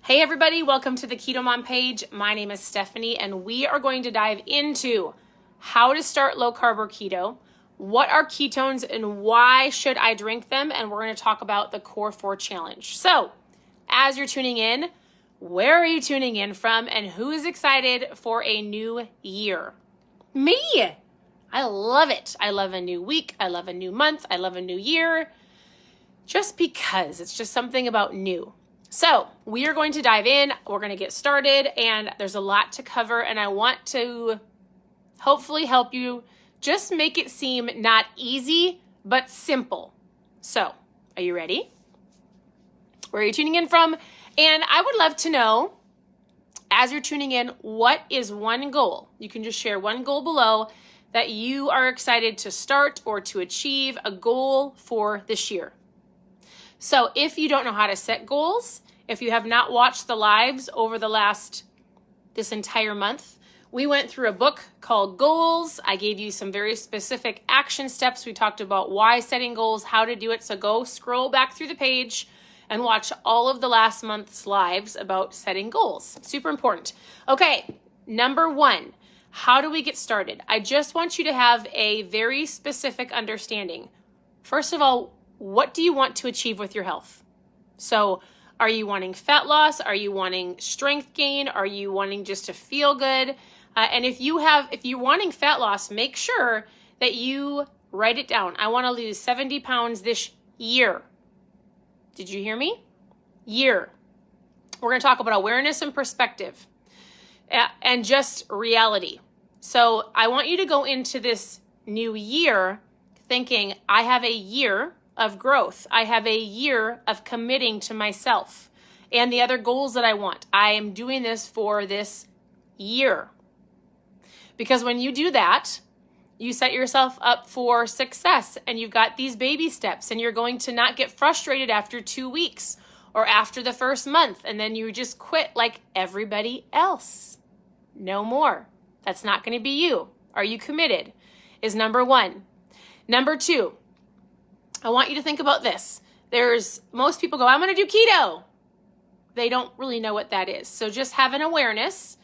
Hey everybody, welcome to the Keto Mom page. My name is Stephanie and we are going to dive into how to start low carb or keto, what are ketones and why should I drink them, and we're going to talk about the Core 4 challenge. So, as you're tuning in, where are you tuning in from and who is excited for a new year? Me! I love it. I love a new week. I love a new month. I love a new year. Just because it's just something about new. So we are going to dive in, we're going to get started, and there's a lot to cover, and I want to hopefully help you just make it seem not easy, but simple. So, are you ready? Where are you tuning in from? And I would love to know, as you're tuning in, what is one goal? You can just share one goal below that you are excited to start or to achieve, a goal for this year. So if you don't know how to set goals, if you have not watched the lives over this entire month, we went through a book called Goals. I gave you some very specific action steps. We talked about why setting goals, how to do it. So go scroll back through the page and watch all of the last month's lives about setting goals. Super important. Okay, number 1, how do we get started? I just want you to have a very specific understanding. First of all, what do you want to achieve with your health? So are you wanting fat loss? Are you wanting strength gain? Are you wanting just to feel good? And if you're wanting fat loss, make sure that you write it down. I want to lose 70 pounds this year. Did you hear me? Year. We're going to talk about awareness and perspective and just reality. So I want you to go into this new year thinking, I have a year of growth. I have a year of committing to myself and the other goals that I want. I am doing this for this year. Because when you do that, you set yourself up for success and you've got these baby steps and you're going to not get frustrated after 2 weeks or after the first month and then you just quit like everybody else. No more. That's not going to be you. Are you committed? Is number 1. Number 2, I want you to think about this. Most people go, I'm going to do keto. They don't really know what that is. So just have an awareness.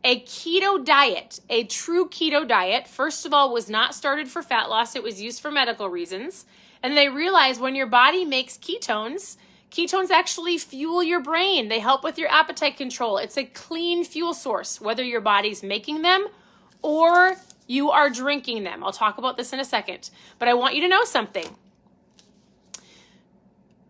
A keto diet, a true keto diet, first of all, was not started for fat loss. It was used for medical reasons. And they realized when your body makes ketones, ketones actually fuel your brain. They help with your appetite control. It's a clean fuel source, whether your body's making them or you are drinking them. I'll talk about this in a second. But I want you to know something.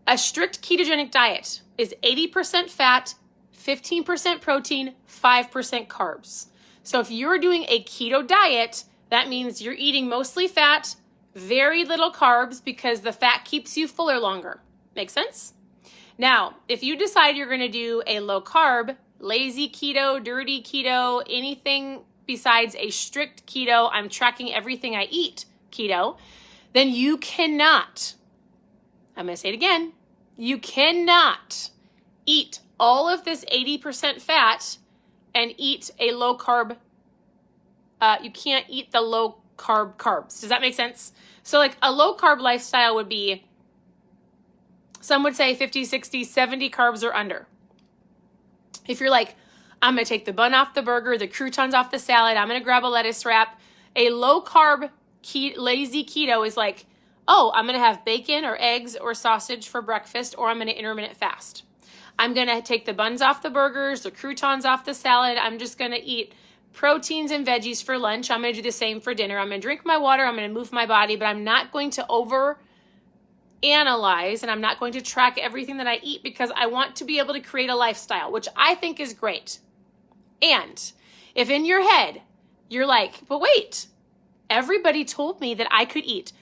A strict ketogenic diet is 80% fat, 15% protein, 5% carbs. So if you're doing a keto diet, that means you're eating mostly fat, very little carbs because the fat keeps you fuller longer. Make sense? Now, if you decide you're going to do a low carb, lazy keto, dirty keto, anything besides a strict keto, I'm tracking everything I eat keto, then you cannot, I'm going to say it again, you cannot eat all of this 80% fat and eat a low carb, you can't eat the low carb carbs. Does that make sense? So like a low carb lifestyle would be, some would say 50, 60, 70 carbs or under. If you're like, I'm going to take the bun off the burger, the croutons off the salad, I'm going to grab a lettuce wrap. A low carb lazy keto is like, oh, I'm going to have bacon or eggs or sausage for breakfast, or I'm going to intermittent fast. I'm going to take the buns off the burgers, the croutons off the salad. I'm just going to eat proteins and veggies for lunch. I'm going to do the same for dinner. I'm going to drink my water. I'm going to move my body, but I'm not going to overanalyze and I'm not going to track everything that I eat because I want to be able to create a lifestyle, which I think is great. And if in your head, you're like, but wait, everybody told me that I could eat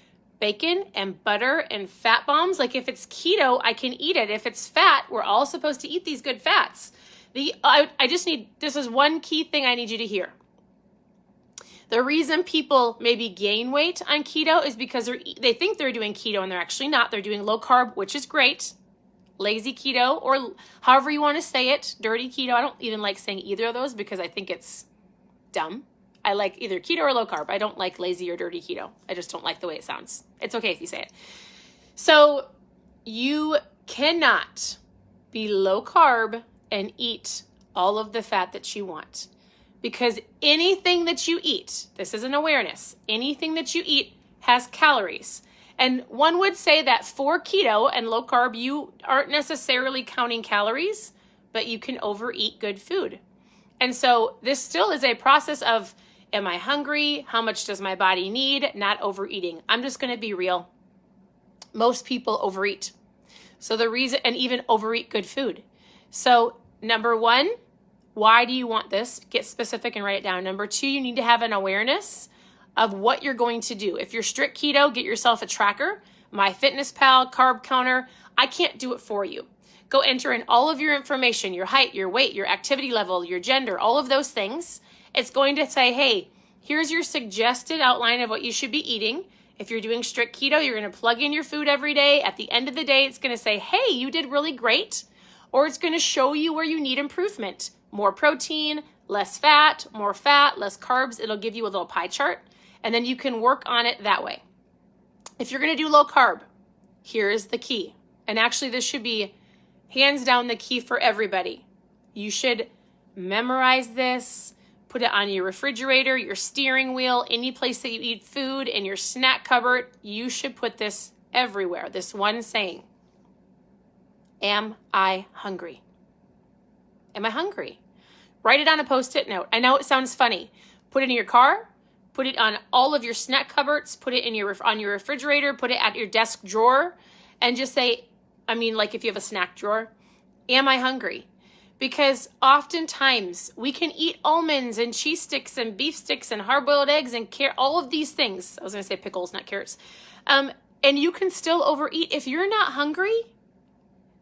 bacon and butter and fat bombs. Like if it's keto, I can eat it. If it's fat, we're all supposed to eat these good fats. This is one key thing I need you to hear. The reason people maybe gain weight on keto is because they think they're doing keto and they're actually not. They're doing low carb, which is great. Lazy keto, or however you want to say it, dirty keto. I don't even like saying either of those because I think it's dumb. I like either keto or low carb. I don't like lazy or dirty keto. I just don't like the way it sounds. It's okay if you say it. So you cannot be low carb and eat all of the fat that you want. Because anything that you eat, this is an awareness, anything that you eat has calories. And one would say that for keto and low carb, you aren't necessarily counting calories, but you can overeat good food. And so this still is a process of, am I hungry? How much does my body need? Not overeating. I'm just going to be real. Most people overeat. So the reason, and even overeat good food. So number one, why do you want this? Get specific and write it down. Number two, you need to have an awareness of what you're going to do. If you're strict keto, get yourself a tracker, MyFitnessPal, carb counter. I can't do it for you. Go enter in all of your information, your height, your weight, your activity level, your gender, all of those things. It's going to say, hey, here's your suggested outline of what you should be eating. If you're doing strict keto, you're going to plug in your food every day. At the end of the day, it's going to say, hey, you did really great. Or it's going to show you where you need improvement. More protein, less fat, more fat, less carbs. It'll give you a little pie chart. And then you can work on it that way. If you're going to do low carb, here's the key. And actually, this should be hands down the key for everybody. You should memorize this, put it on your refrigerator, your steering wheel, any place that you eat food, in your snack cupboard. You should put this everywhere. This one saying, am I hungry? Am I hungry? Write it on a Post-it note. I know it sounds funny. Put it in your car, put it on all of your snack cupboards, put it in on your refrigerator, put it at your desk drawer, and just say, like if you have a snack drawer, am I hungry? Because oftentimes we can eat almonds and cheese sticks and beef sticks and hard-boiled eggs and all of these things. I was going to say pickles, not carrots. And you can still overeat. If you're not hungry,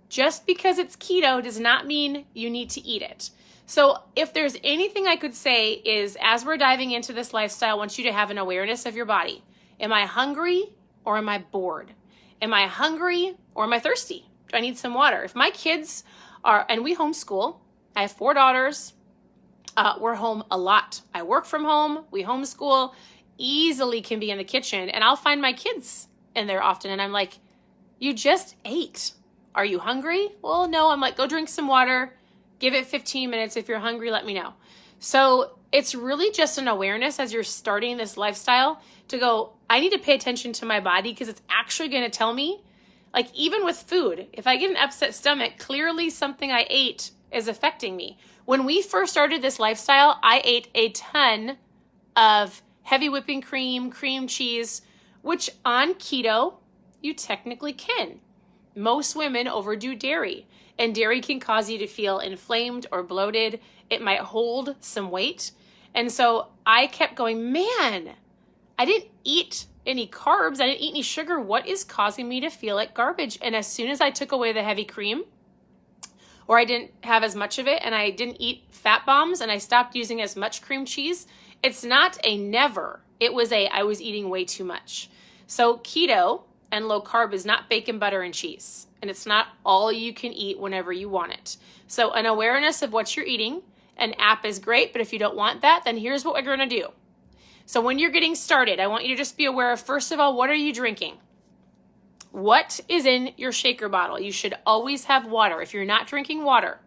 just because it's keto does not mean you need to eat it. So if there's anything I could say is, as we're diving into this lifestyle, I want you to have an awareness of your body. Am I hungry or am I bored? Am I hungry or am I thirsty? Do I need some water? If my kids are, and we homeschool, I have 4 daughters. We're home a lot. I work from home. We homeschool. Easily can be in the kitchen, and I'll find my kids in there often, and I'm like, you just ate. Are you hungry? Well, no. I'm like, go drink some water. Give it 15 minutes. If you're hungry, let me know. So it's really just an awareness as you're starting this lifestyle to go, I need to pay attention to my body because it's actually going to tell me, like even with food, if I get an upset stomach, clearly something I ate is affecting me. When we first started this lifestyle, I ate a ton of heavy whipping cream, cream cheese, which on keto, you technically can. Most women overdo dairy, and dairy can cause you to feel inflamed or bloated. It might hold some weight. And so I kept going, man, I didn't eat any carbs. I didn't eat any sugar. What is causing me to feel like garbage? And as soon as I took away the heavy cream, or I didn't have as much of it, and I didn't eat fat bombs, and I stopped using as much cream cheese, it's not a never. It was I was eating way too much. So keto and low carb is not bacon, butter, and cheese. And it's not all you can eat whenever you want it. So an awareness of what you're eating, an app is great, but if you don't want that, then here's what we're going to do. So when you're getting started, I want you to just be aware of, first of all, what are you drinking? What is in your shaker bottle? You should always have water. If you're not drinking water,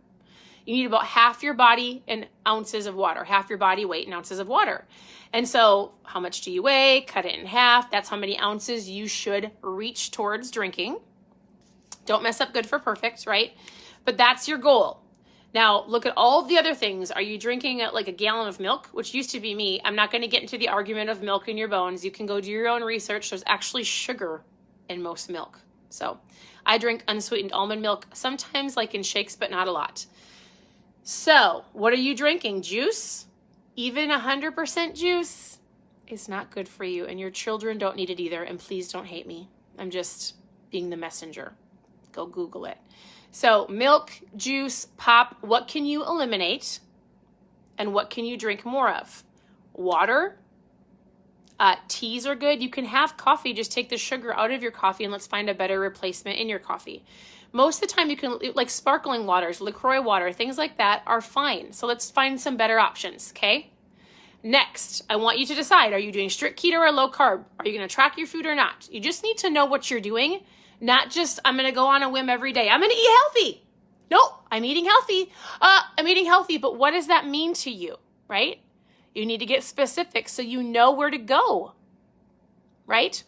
you need about half your body in ounces of water, half your body weight in ounces of water. And so how much do you weigh? Cut it in half. That's how many ounces you should reach towards drinking. Don't mess up good for perfect, right? But that's your goal. Now, look at all of the other things. Are you drinking like a gallon of milk, which used to be me? I'm not going to get into the argument of milk in your bones. You can go do your own research. There's actually sugar in most milk. So I drink unsweetened almond milk, sometimes like in shakes, but not a lot. So what are you drinking? Juice? Even 100% juice is not good for you, and your children don't need it either. And please don't hate me. I'm just being the messenger. Go Google it. So milk, juice, pop, what can you eliminate? And what can you drink more of? Water. Teas are good. You can have coffee. Just take the sugar out of your coffee and let's find a better replacement in your coffee. Most of the time you can, like sparkling waters, LaCroix water, things like that are fine. So let's find some better options, okay? Next, I want you to decide, are you doing strict keto or low carb? Are you going to track your food or not? You just need to know what you're doing, not just, I'm going to go on a whim every day. I'm going to eat healthy. No, I'm eating healthy. I'm eating healthy, but what does that mean to you, right? You need to get specific so you know where to go, right?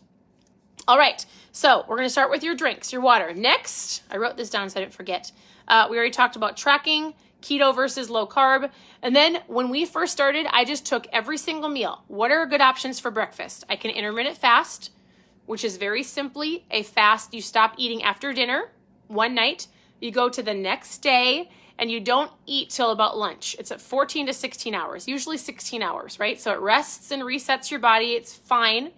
All right, so we're going to start with your drinks, your water. Next, I wrote this down so I didn't forget. We already talked about tracking, keto versus low carb. And then when we first started, I just took every single meal. What are good options for breakfast? I can intermittent fast, which is very simply a fast. You stop eating after dinner one night. You go to the next day and you don't eat till about lunch. It's at 14 to 16 hours, usually 16 hours, right? So it rests and resets your body. It's fine.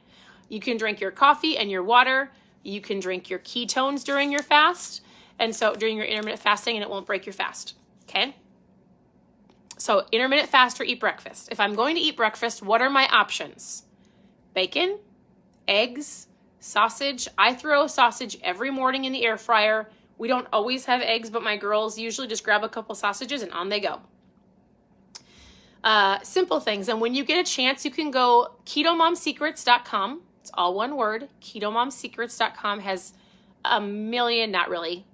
You can drink your coffee and your water. You can drink your ketones during your fast. And so during your intermittent fasting, and it won't break your fast, okay? So intermittent fast or eat breakfast. If I'm going to eat breakfast, what are my options? Bacon, eggs, sausage. I throw sausage every morning in the air fryer. We don't always have eggs, but my girls usually just grab a couple sausages and on they go. Simple things. And when you get a chance, you can go ketomomsecrets.com. It's all one word. Ketomomsecrets.com has a million, not really,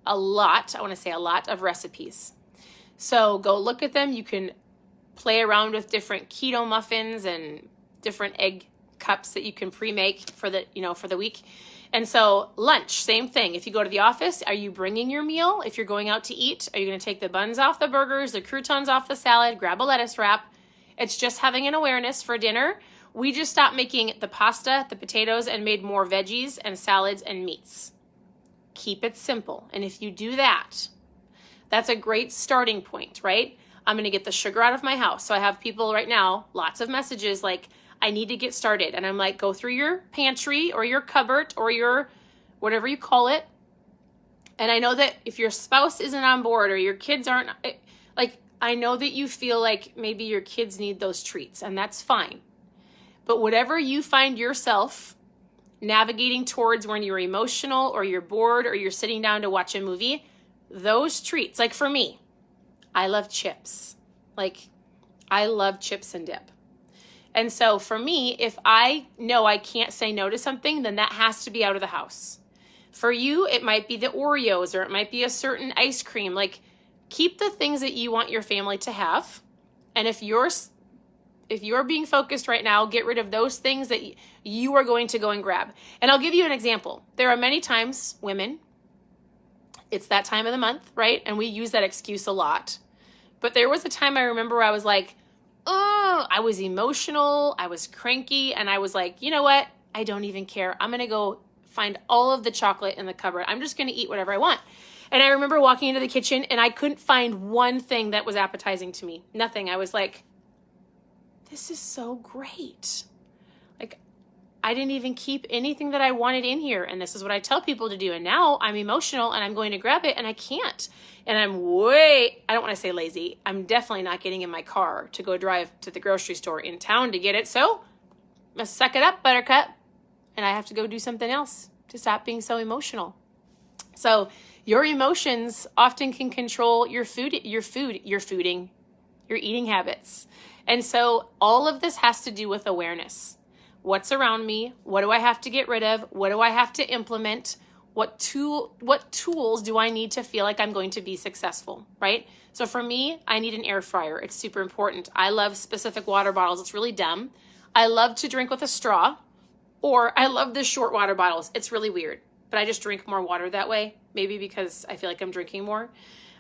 a lot, I want to say a lot of recipes. So go look at them. You can play around with different keto muffins and different egg cups that you can pre-make for the week. And so lunch, same thing. If you go to the office, are you bringing your meal? If you're going out to eat, are you going to take the buns off the burgers, the croutons off the salad, grab a lettuce wrap? It's just having an awareness for dinner. We just stopped making the pasta, the potatoes, and made more veggies and salads and meats. Keep it simple. And if you do that, that's a great starting point, right? I'm going to get the sugar out of my house. So I have people right now, lots of messages like, I need to get started. And I'm like, go through your pantry or your cupboard or your whatever you call it. And I know that if your spouse isn't on board or your kids aren't, I know that you feel like maybe your kids need those treats, and that's fine. But whatever you find yourself navigating towards when you're emotional or you're bored or you're sitting down to watch a movie, those treats, like for me, I love chips. I love chips and dip. And so for me, if I know I can't say no to something, then that has to be out of the house. For you, it might be the Oreos or it might be a certain ice cream. Keep the things that you want your family to have. And if you're being focused right now, get rid of those things that you are going to go and grab. And I'll give you an example. There are many times, women, it's that time of the month, right? And we use that excuse a lot. But there was a time I remember where I was like, oh, I was emotional, I was cranky, and I was like, you know what? I don't even care. I'm going to go find all of the chocolate in the cupboard. I'm just going to eat whatever I want. And I remember walking into the kitchen and I couldn't find one thing that was appetizing to me. Nothing. I was like, this is so great. I didn't even keep anything that I wanted in here. And this is what I tell people to do. And now I'm emotional and I'm going to grab it and I can't. And I don't want to say lazy. I'm definitely not getting in my car to go drive to the grocery store in town to get it. So I must suck it up, buttercup. And I have to go do something else to stop being so emotional. So your emotions often can control your eating habits. And so all of this has to do with awareness. What's around me? What do I have to get rid of? What do I have to implement? What tools do I need to feel like I'm going to be successful, right? So for me, I need an air fryer. It's super important. I love specific water bottles. It's really dumb. I love to drink with a straw, or I love the short water bottles. It's really weird, but I just drink more water that way, maybe because I feel like I'm drinking more.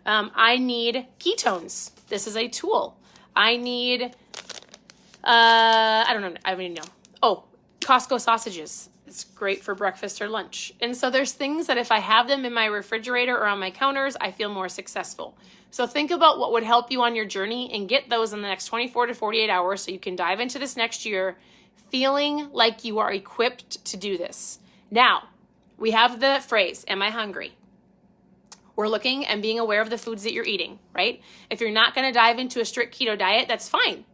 I need ketones. This is a tool. I need, I don't even know. Oh, Costco sausages. It's great for breakfast or lunch. And so there's things that if I have them in my refrigerator or on my counters, I feel more successful. So think about what would help you on your journey and get those in the next 24 to 48 hours so you can dive into this next year feeling like you are equipped to do this. Now, we have the phrase, am I hungry? We're looking and being aware of the foods that you're eating, right? If you're not going to dive into a strict keto diet, that's fine.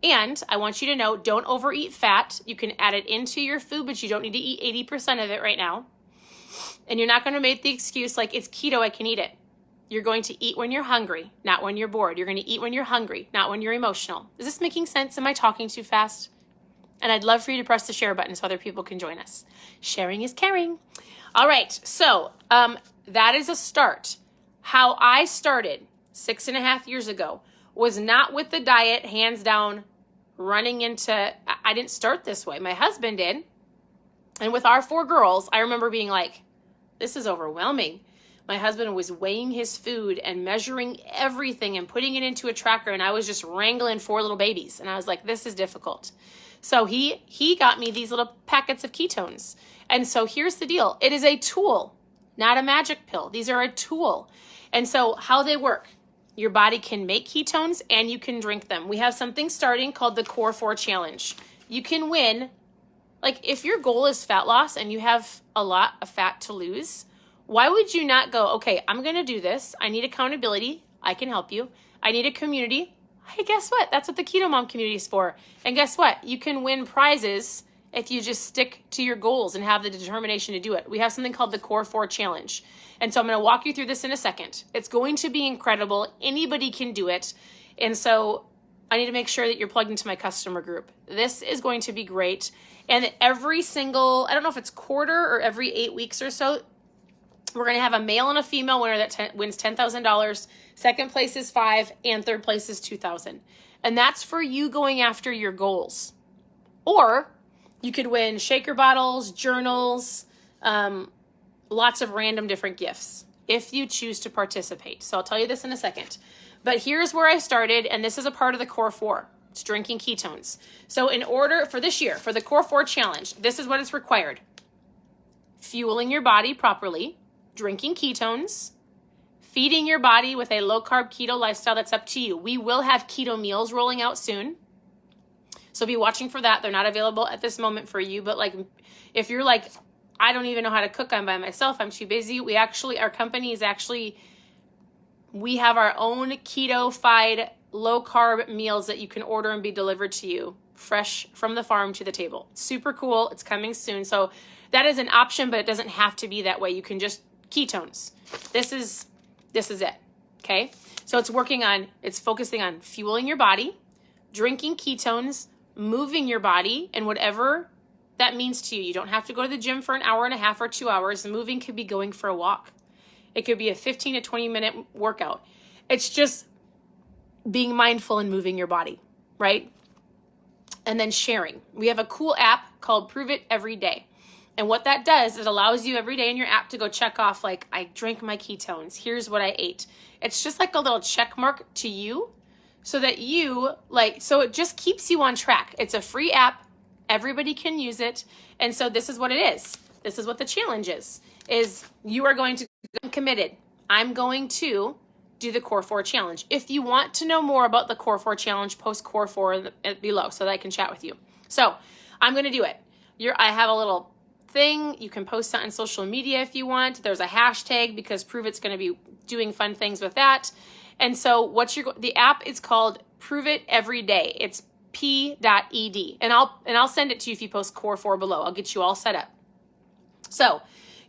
And I want you to know, don't overeat fat. You can add it into your food, but you don't need to eat 80% of it right now. And you're not going to make the excuse like, it's keto, I can eat it. You're going to eat when you're hungry, not when you're bored. You're going to eat when you're hungry, not when you're emotional. Is this making sense? Am I talking too fast? And I'd love for you to press the share button so other people can join us. Sharing is caring. All right, so that is a start. how I started 6.5 years ago was not with the diet, hands down, running into, I didn't start this way. My husband did. And with our 4 girls, I remember being like, this is overwhelming. My husband was weighing his food and measuring everything and putting it into a tracker. And I was just wrangling 4 little babies. And I was like, this is difficult. So he got me these little packets of ketones. And so here's the deal. It is a tool, not a magic pill. These are a tool. And so how they work, your body can make ketones and you can drink them. We have something starting called the Core 4 Challenge. You can win. Like if your goal is fat loss and you have a lot of fat to lose, why would you not go, okay, I'm going to do this. I need accountability. I can help you. I need a community. Hey, guess what? That's what the Keto Mom community is for. And guess what? You can win prizes if you just stick to your goals and have the determination to do it. We have something called the Core 4 Challenge. And so I'm going to walk you through this in a second. It's going to be incredible. Anybody can do it. And so I need to make sure that you're plugged into my customer group. This is going to be great. And every single, I don't know if it's quarter or every 8 weeks or so, we're going to have a male and a female winner that wins $10,000. Second place is $5,000 and third place is $2,000. And that's for you going after your goals. Or you could win shaker bottles, journals, lots of random different gifts if you choose to participate. So I'll tell you this in a second. But here's where I started, and this is a part of the Core 4. It's drinking ketones. So in order for this year, for the Core 4 Challenge, this is what is required. Fueling your body properly, drinking ketones, feeding your body with a low-carb keto lifestyle. That's up to you. We will have keto meals rolling out soon. So be watching for that. They're not available at this moment for you. But like, if you're like, I don't even know how to cook, I'm by myself, I'm too busy. Our company is actually, we have our own keto-fied low-carb meals that you can order and be delivered to you fresh from the farm to the table. It's super cool. It's coming soon. So that is an option, but it doesn't have to be that way. You can just ketones. This is it. Okay. So it's focusing on fueling your body, drinking ketones, moving your body, and whatever that means to you. You don't have to go to the gym for an hour and a half or 2 hours. Moving could be going for a walk. It could be a 15 to 20 minute workout. It's just being mindful and moving your body, right? And then sharing. We have a cool app called PRUVIT Every. And what that does is it allows you every day in your app to go check off, like, I drank my ketones. Here's what I ate. It's just like a little check mark to you so that so it just keeps you on track. It's a free app. Everybody can use it. And so this is what it is. This is what the challenge is you are going to be committed. I'm going to do the Core 4 Challenge. If you want to know more about the Core 4 Challenge, post Core 4 below so that I can chat with you. So I'm going to do it. I have a little thing. You can post it on social media if you want. There's a hashtag because PRUVIT's going to be doing fun things with that. And so the app is called PRUVIT Every. It's p.ed. And I'll send it to you if you post Core 4 below. I'll get you all set up. So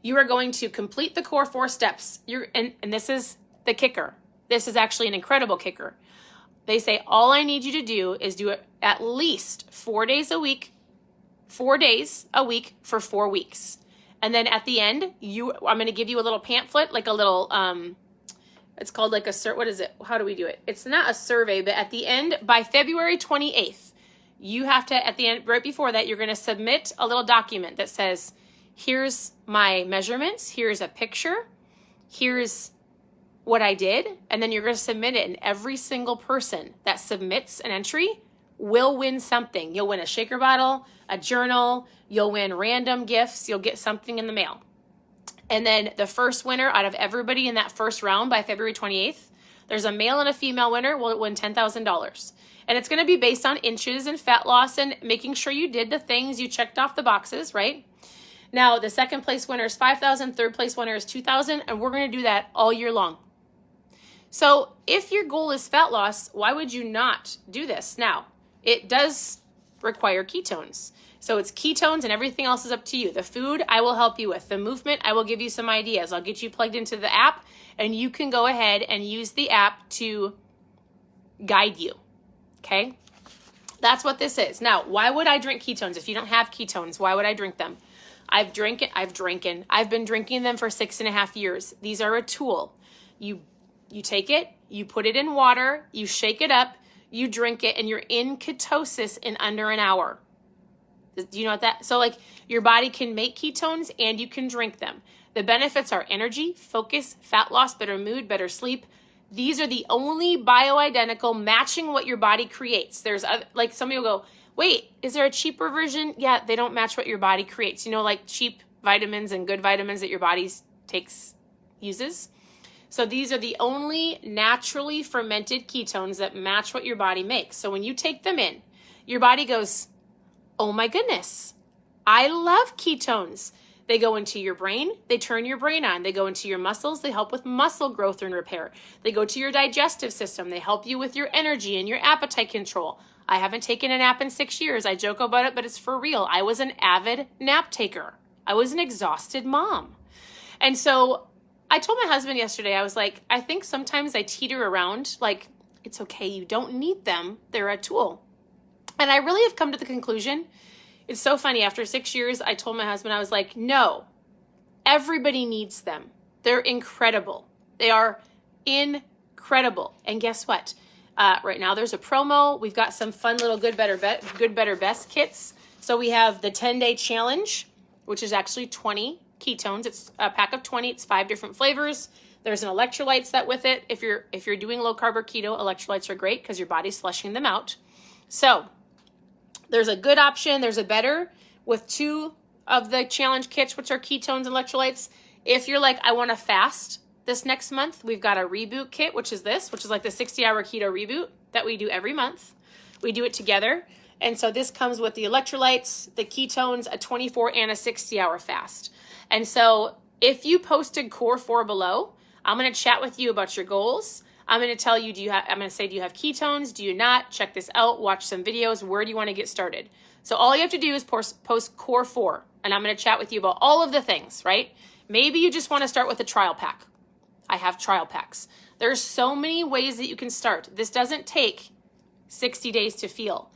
you are going to complete the Core 4 steps. And this is the kicker. This is actually an incredible kicker. They say all I need you to do is do it at least 4 days a week, 4 days a week for 4 weeks. And then at the end, I'm going to give you a little pamphlet, like a little, it's called like what is it? How do we do it? It's not a survey, but at the end, by February 28th, you have to, at the end, right before that, you're going to submit a little document that says, here's my measurements, here's a picture, here's what I did, and then you're going to submit it, and every single person that submits an entry will win something. You'll win a shaker bottle, a journal, you'll win random gifts, you'll get something in the mail. And then the first winner out of everybody in that first round by February 28th, there's a male and a female winner, will win $10,000. And it's going to be based on inches and fat loss and making sure you did the things, you checked off the boxes, right? Now, the second place winner is $5,000, third place winner is $2,000, and we're going to do that all year long. So if your goal is fat loss, why would you not do this? Now, it does require ketones. So it's ketones and everything else is up to you. The food, I will help you with. The movement, I will give you some ideas. I'll get you plugged into the app, and you can go ahead and use the app to guide you, okay? That's what this is. Now, why would I drink ketones? If you don't have ketones, why would I drink them? I've been drinking them for 6.5 years. These are a tool. You take it, you put it in water, you shake it up, you drink it, and you're in ketosis in under an hour. Do you know what that? So like your body can make ketones and you can drink them. The benefits are energy, focus, fat loss, better mood, better sleep. These are the only bioidentical matching what your body creates. There's like somebody will go, wait, is there a cheaper version? Yeah, they don't match what your body creates. You know, like cheap vitamins and good vitamins that your body uses. So these are the only naturally fermented ketones that match what your body makes. So when you take them in, your body goes, oh my goodness, I love ketones. They go into your brain, they turn your brain on. They go into your muscles, they help with muscle growth and repair. They go to your digestive system, they help you with your energy and your appetite control. I haven't taken a nap in 6 years. I joke about it, but it's for real. I was an avid nap taker. I was an exhausted mom. And so I told my husband yesterday, I was like, I think sometimes I teeter around, like, it's okay, you don't need them. They're a tool. And I really have come to the conclusion, it's so funny, after 6 years, I told my husband, I was like, no, everybody needs them. They're incredible. They are incredible. And guess what? Right now there's a promo. We've got some fun little good, better, best kits. So we have the 10-day challenge, which is actually 20 ketones. It's a pack of 20. It's 5 different flavors. There's an electrolyte set with it. If you're doing low carb or keto, electrolytes are great because your body's flushing them out. So there's a good option. There's a better with 2 of the challenge kits, which are ketones and electrolytes. If you're like, I want to fast this next month, we've got a reboot kit, which is like the 60-hour keto reboot that we do every month. We do it together. And so this comes with the electrolytes, the ketones, a 24 and a 60-hour fast. And so if you posted Core 4 below, I'm going to chat with you about your goals. I'm going to tell you, do you have ketones? Do you not? Check this out. Watch some videos. Where do you want to get started? So all you have to do is post Core 4, and I'm going to chat with you about all of the things, right? Maybe you just want to start with a trial pack. I have trial packs. There's so many ways that you can start. This doesn't take 60 days to feel.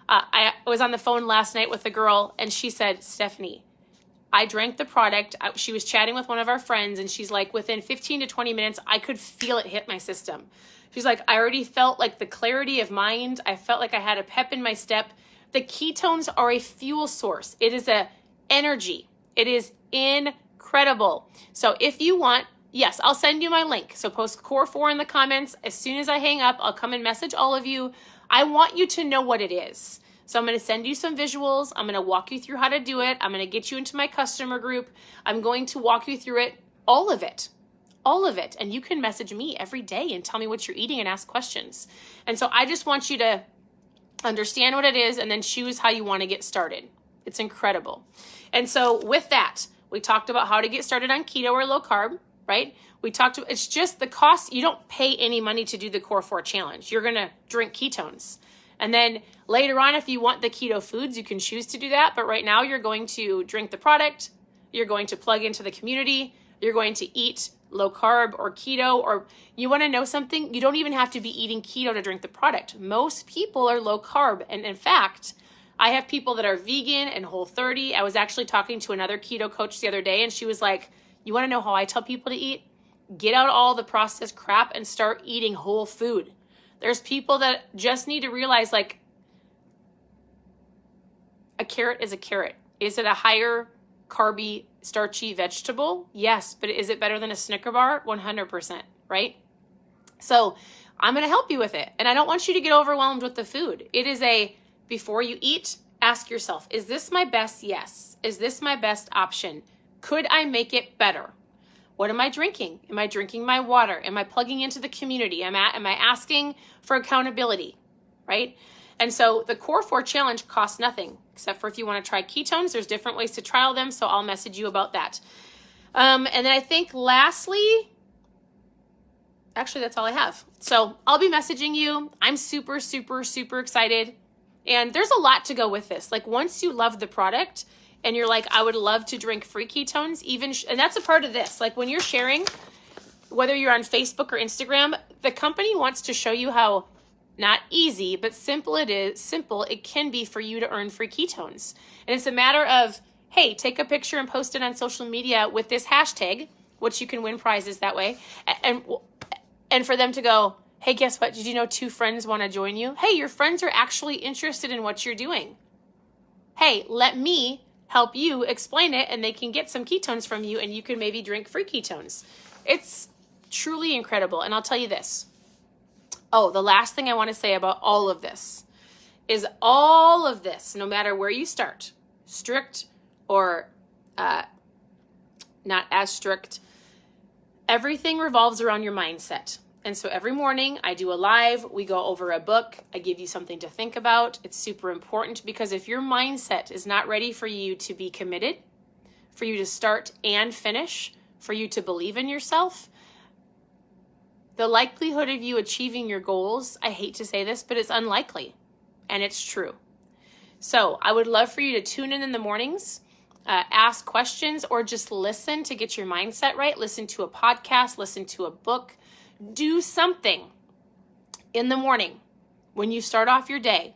I was on the phone last night with a girl, and she said, Stephanie, I drank the product. She was chatting with one of our friends, and she's like, within 15 to 20 minutes, I could feel it hit my system. She's like, I already felt like the clarity of mind. I felt like I had a pep in my step. The ketones are a fuel source. It is a energy. It is incredible. So if you want, yes, I'll send you my link. So post Core 4 in the comments. As soon as I hang up, I'll come and message all of you. I want you to know what it is. So I'm going to send you some visuals. I'm going to walk you through how to do it. I'm going to get you into my customer group. I'm going to walk you through it, all of it. And you can message me every day and tell me what you're eating and ask questions. And so I just want you to understand what it is and then choose how you want to get started. It's incredible. And so with that, we talked about how to get started on keto or low carb, right? It's just the cost. You don't pay any money to do the Core 4 challenge. You're going to drink ketones. And then later on, if you want the keto foods, you can choose to do that. But right now you're going to drink the product. You're going to plug into the community. You're going to eat low carb or keto, or you want to know something? You don't even have to be eating keto to drink the product. Most people are low carb. And in fact, I have people that are vegan and Whole30. I was actually talking to another keto coach the other day, and she was like, you want to know how I tell people to eat? Get out all the processed crap and start eating whole food. There's people that just need to realize, like, a carrot is a carrot. Is it a higher carby, starchy vegetable? Yes, but is it better than a Snicker bar? 100%, right? So I'm going to help you with it. And I don't want you to get overwhelmed with the food. It is before you eat, ask yourself, is this my best? Yes. Is this my best option? Could I make it better? What am I drinking? Am I drinking my water? Am I plugging into the community? Am I asking for accountability, right? And so the Core 4 challenge costs nothing, except for if you want to try ketones. There's different ways to trial them, so I'll message you about that. And then I think lastly, actually that's all I have. So I'll be messaging you. I'm super, super, super excited. And there's a lot to go with this. Like once you love the product, and you're like, I would love to drink free ketones, and that's a part of this. Like when you're sharing, whether you're on Facebook or Instagram, the company wants to show you how not easy, but simple it can be for you to earn free ketones. And it's a matter of, hey, take a picture and post it on social media with this hashtag, which you can win prizes that way. And And for them to go, hey, guess what? Did you know 2 friends want to join you? Hey, your friends are actually interested in what you're doing. Hey, let me help you explain it, and they can get some ketones from you, and you can maybe drink free ketones. It's truly incredible. And I'll tell you this. Oh, the last thing I want to say about all of this is all of this, no matter where you start, strict or not as strict, everything revolves around your mindset. And so every morning I do a live, we go over a book, I give you something to think about. It's super important because if your mindset is not ready for you to be committed, for you to start and finish, for you to believe in yourself, the likelihood of you achieving your goals, I hate to say this, but it's unlikely. And it's true. So I would love for you to tune in the mornings, ask questions, or just listen to get your mindset right. Listen to a podcast, listen to a book. Do something in the morning when you start off your day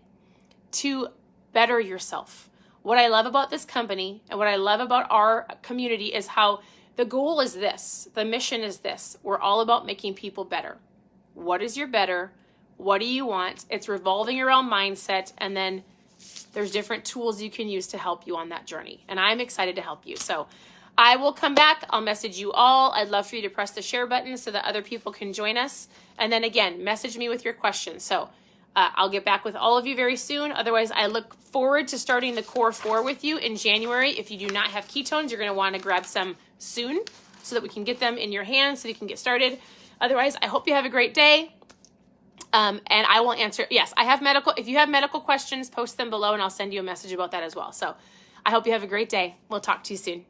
to better yourself. What I love about this company and what I love about our community is how the goal is this. The mission is this. We're all about making people better. What is your better? What do you want? It's revolving around mindset, and then there's different tools you can use to help you on that journey. And I'm excited to help you. So I will come back. I'll message you all. I'd love for you to press the share button so that other people can join us. And then again, message me with your questions. So I'll get back with all of you very soon. Otherwise, I look forward to starting the Core 4 with you in January. If you do not have ketones, you're going to want to grab some soon so that we can get them in your hands so you can get started. Otherwise, I hope you have a great day. And I will answer. Yes, I have medical. If you have medical questions, post them below and I'll send you a message about that as well. So I hope you have a great day. We'll talk to you soon.